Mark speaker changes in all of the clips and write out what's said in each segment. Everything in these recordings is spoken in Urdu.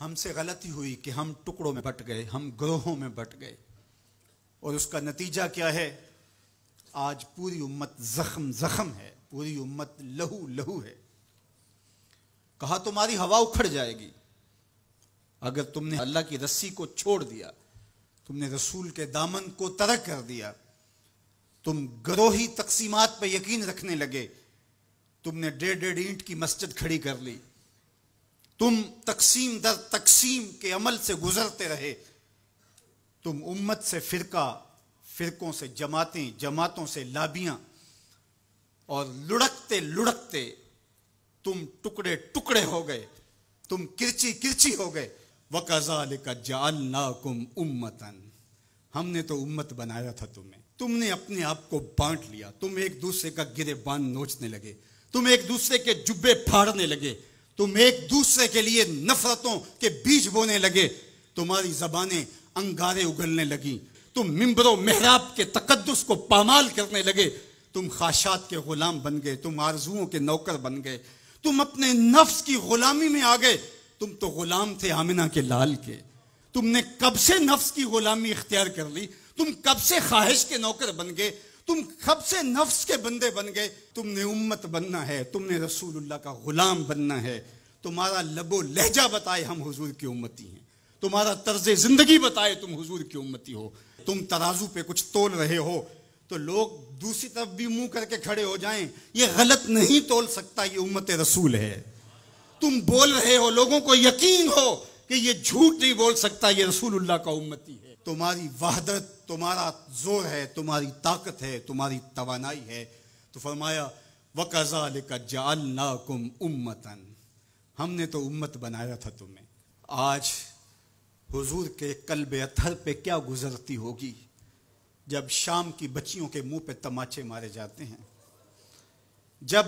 Speaker 1: ہم سے غلطی ہوئی کہ ہم ٹکڑوں میں بٹ گئے، ہم گروہوں میں بٹ گئے، اور اس کا نتیجہ کیا ہے؟ آج پوری امت زخم زخم ہے، پوری امت لہو لہو ہے۔ کہا تمہاری ہوا اکھڑ جائے گی اگر تم نے اللہ کی رسی کو چھوڑ دیا، تم نے رسول کے دامن کو ترک کر دیا، تم گروہی تقسیمات پہ یقین رکھنے لگے، تم نے 1.5 اینٹ کی مسجد کھڑی کر لی، تم تقسیم در تقسیم کے عمل سے گزرتے رہے، تم امت سے فرقوں سے جماعتیں، جماعتوں سے لابیاں، اور لڑکتے لڑکتے تم ٹکڑے ٹکڑے ہو گئے، تم کرچی کرچی ہو گئے۔ وَكَذَلِكَ جَعَلْنَاكُمْ أُمَّةً، ہم نے تو امت بنایا تھا تمہیں، تم نے اپنے آپ کو بانٹ لیا، تم ایک دوسرے کا گریبان نوچنے لگے، تم ایک دوسرے کے جبے پھاڑنے لگے، تم ایک دوسرے کے لیے نفرتوں کے بیج بونے لگے، تمہاری زبانیں انگارے اگلنے لگیں، تم منبر و محراب کے تقدس کو پامال کرنے لگے، تم خواہشات کے غلام بن گئے، تم آرزوؤں کے نوکر بن گئے، تم اپنے نفس کی غلامی میں آ گئے۔ تم تو غلام تھے آمنہ کے لال کے، تم نے کب سے نفس کی غلامی اختیار کر لی، تم کب سے خواہش کے نوکر بن گئے، تم کب سے نفس کے بندے بن گئے۔ تم نے امت بننا ہے، تم نے رسول اللہ کا غلام بننا ہے۔ تمہارا لب و لہجہ بتائے ہم حضور کی امتی ہیں، تمہارا طرز زندگی بتائے تم حضور کی امتی ہو۔ تم ترازو پہ کچھ تول رہے ہو تو لوگ دوسری طرف بھی منہ کر کے کھڑے ہو جائیں، یہ غلط نہیں تول سکتا، یہ امت رسول ہے۔ تم بول رہے ہو، لوگوں کو یقین ہو کہ یہ جھوٹ نہیں بول سکتا، یہ رسول اللہ کا امتی ہے۔ تمہاری وحدت، تمہارا زور ہے، تمہاری طاقت ہے، تمہاری توانائی ہے۔ تو فرمایا وَكَذَلِكَ جَعَلْنَاكُمْ أُمَّةً، ہم نے تو امت بنایا تھا تمہیں۔ آج حضور کے قلب اطہر پہ کیا گزرتی ہوگی جب شام کی بچیوں کے منہ پہ تماچے مارے جاتے ہیں، جب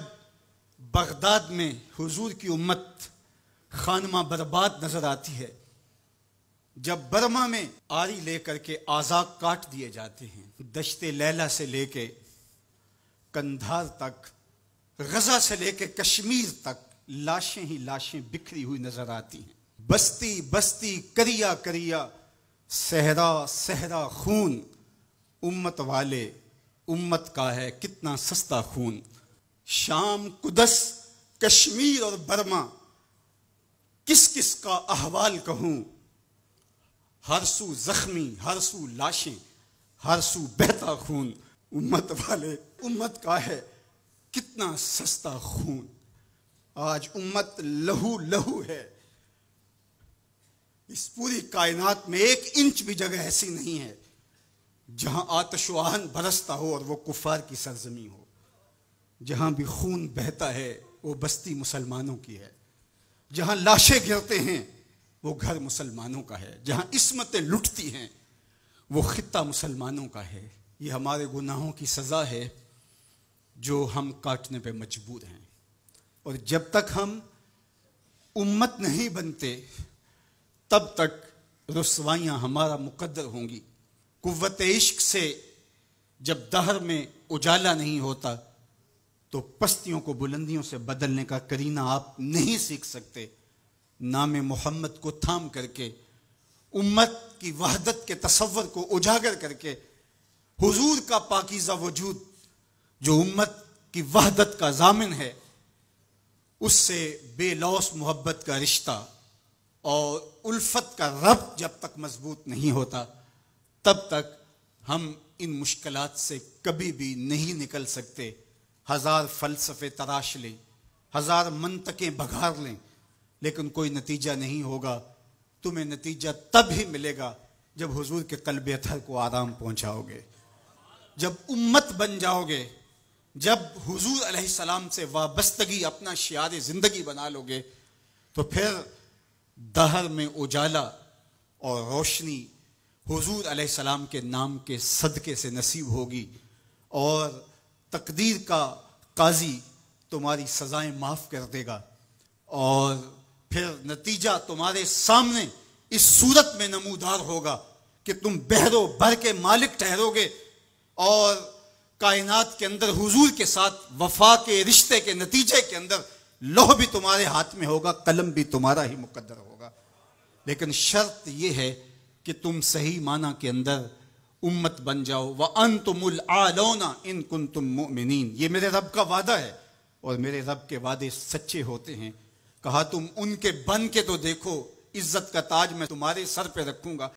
Speaker 1: بغداد میں حضور کی امت خانمہ برباد نظر آتی ہے، جب برما میں آری لے کر کے اعضاء کاٹ دیے جاتے ہیں، دشت لیلہ سے لے کے کندھار تک، غزہ سے لے کے کشمیر تک لاشیں ہی لاشیں بکھری ہوئی نظر آتی ہیں، بستی بستی کریا کریا، صحرا صحرا خون، امت والے امت کا ہے کتنا سستا خون۔ شام، قدس، کشمیر اور برما، کس کس کا احوال کہوں، ہر سو زخمی، ہر سو لاشیں، ہر سو بہتا خون، امت والے امت کا ہے کتنا سستا خون۔ آج امت لہو لہو ہے، اس پوری کائنات میں 1 انچ بھی جگہ ایسی نہیں ہے جہاں آتش و آہن برستا ہو اور وہ کفار کی سرزمین ہو۔ جہاں بھی خون بہتا ہے وہ بستی مسلمانوں کی ہے، جہاں لاشیں گرتے ہیں وہ گھر مسلمانوں کا ہے، جہاں عصمتیں لٹتی ہیں وہ خطہ مسلمانوں کا ہے۔ یہ ہمارے گناہوں کی سزا ہے جو ہم کاٹنے پہ مجبور ہیں، اور جب تک ہم امت نہیں بنتے تب تک رسوائیاں ہمارا مقدر ہوں گی۔ قوت عشق سے جب دہر میں اجالا نہیں ہوتا تو پستیوں کو بلندیوں سے بدلنے کا کرینہ آپ نہیں سیکھ سکتے۔ نام محمد کو تھام کر کے، امت کی وحدت کے تصور کو اجاگر کر کے، حضور کا پاکیزہ وجود جو امت کی وحدت کا ضامن ہے، اس سے بے لوث محبت کا رشتہ اور الفت کا ربط جب تک مضبوط نہیں ہوتا تب تک ہم ان مشکلات سے کبھی بھی نہیں نکل سکتے۔ 1000 فلسفے تراش لیں، 1000 منطقیں بگھار لیں، لیکن کوئی نتیجہ نہیں ہوگا۔ تمہیں نتیجہ تب ہی ملے گا جب حضور کے قلب اطہر کو آرام پہنچاؤ گے، جب امت بن جاؤ گے، جب حضور علیہ السلام سے وابستگی اپنا شعار زندگی بنا لو گے، تو پھر دہر میں اجالا اور روشنی حضور علیہ السلام کے نام کے صدقے سے نصیب ہوگی، اور تقدیر کا قاضی تمہاری سزائیں معاف کر دے گا، اور پھر نتیجہ تمہارے سامنے اس صورت میں نمودار ہوگا کہ تم بحر و بر کے مالک ٹھہرو گے، اور کائنات کے اندر حضور کے ساتھ وفا کے رشتے کے نتیجے کے اندر لوح بھی تمہارے ہاتھ میں ہوگا، قلم بھی تمہارا ہی مقدر ہوگا۔ لیکن شرط یہ ہے کہ تم صحیح معنی کے اندر امت بن جاؤ. وَأَنْتُمُ الْعَالَوْنَ إِن كُنتُم مُؤْمِنِينَ. یہ میرے رب کا وعدہ ہے اور میرے رب کے وعدے سچے ہوتے ہیں. کہا تم ان کے بن کے تو دیکھو، عزت کا تاج میں تمہارے سر پہ رکھوں گا.